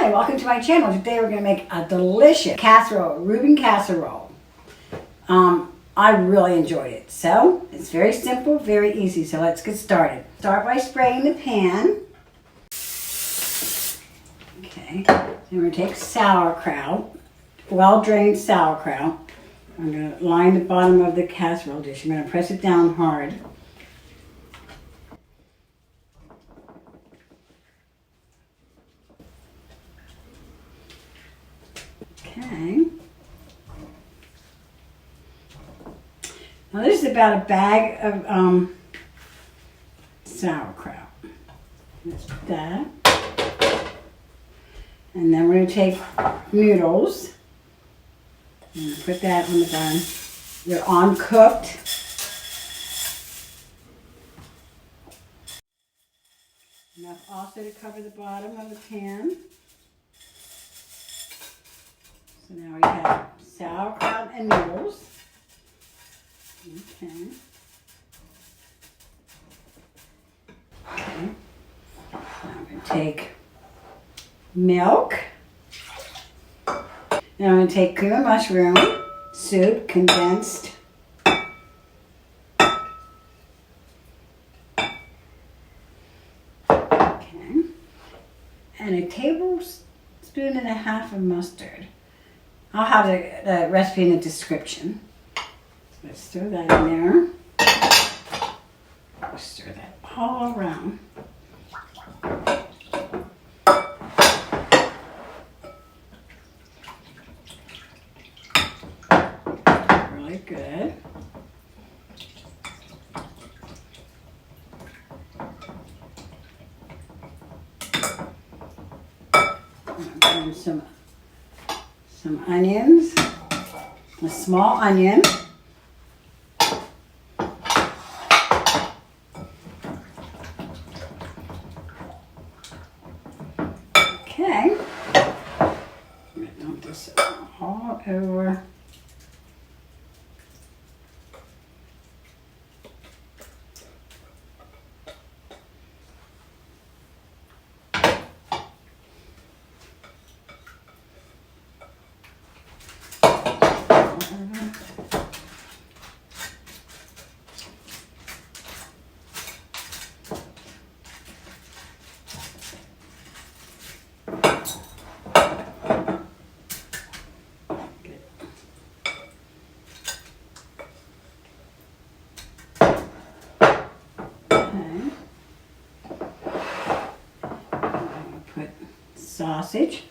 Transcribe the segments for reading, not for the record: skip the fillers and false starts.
Hi, welcome to my channel. Today we're going to make a delicious casserole, Rueben casserole. I really enjoyed it. So, it's very simple, very easy. So let's get started. Start by spraying the pan. Okay, then we're going to take sauerkraut, well-drained sauerkraut. I'm going to line the bottom of the casserole dish. I'm going to press it down hard. Okay. Now this is about a bag of sauerkraut. Let's put that. And then we're going to take noodles and put that on the bottom. They're uncooked. Enough also to cover the bottom of the pan. So now we have sauerkraut and noodles. Okay. Okay. Now I'm going to take milk. Now I'm going to take cream of mushroom, soup, condensed. Okay. And a tablespoon and a half of mustard. I'll have the recipe in the description. Let's throw that in there. Stir that all around. Really good. I'm going to some onions, a small onion. Okay, I'm going to dump this all over. Sausage,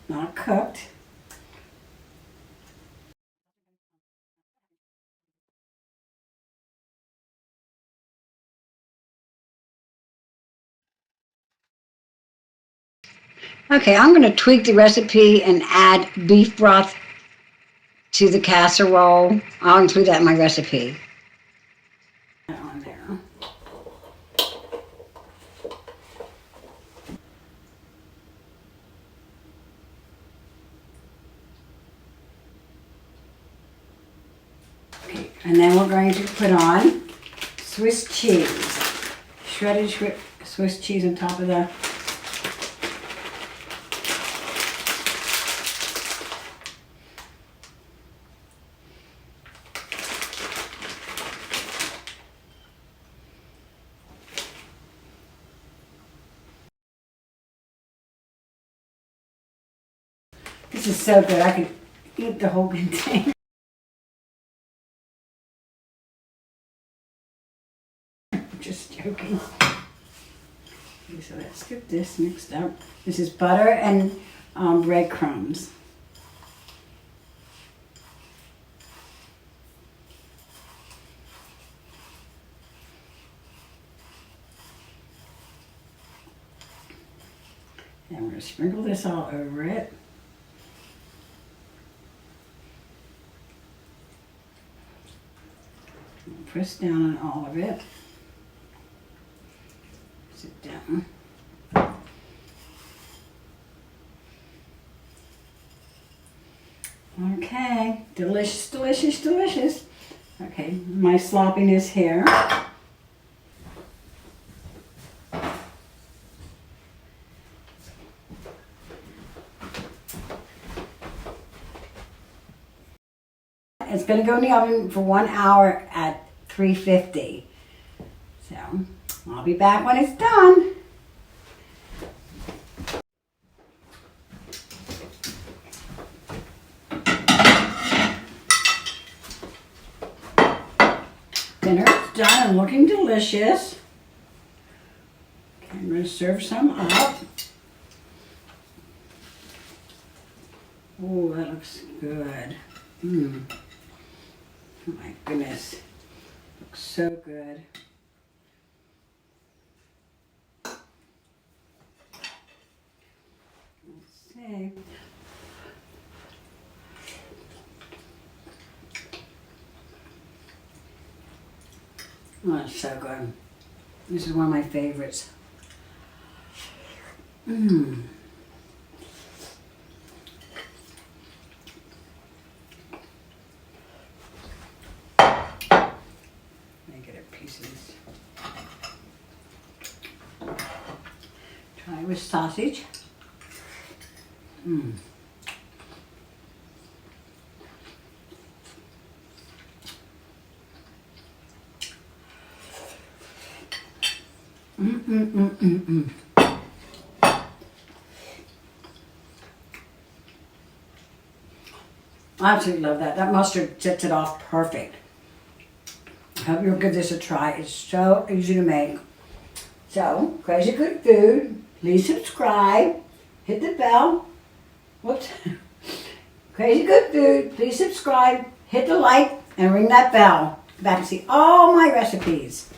not cooked. Okay, I'm going to tweak the recipe and add beef broth to the casserole. I'll include that in my recipe. On there. Okay, and then we're going to put on Swiss cheese. Shredded Swiss cheese on top of the This is so good, I could eat the whole container. Just joking. Okay, so let's get this mixed up. This is butter and bread crumbs. And we're going to sprinkle this all over it. Press down on all of it. Sit down. Okay, delicious, delicious, delicious. Okay, my sloppiness here. it's going to go in the oven for 1 hour at 350. So I'll be back when it's done. Dinner's done and looking delicious. Okay, I'm going to serve some up. Oh, that looks good. Oh my goodness. Looks so good. Let's see. Oh, it's so good. This is one of my favorites. Try it with sausage. I absolutely love that. That mustard sets it off perfect. I hope you'll give this a try. It's so easy to make. So, Crazy Good Food, please subscribe, hit the bell. Whoops. Crazy Good Food, please subscribe, hit the like, and ring that bell. Back to see all my recipes.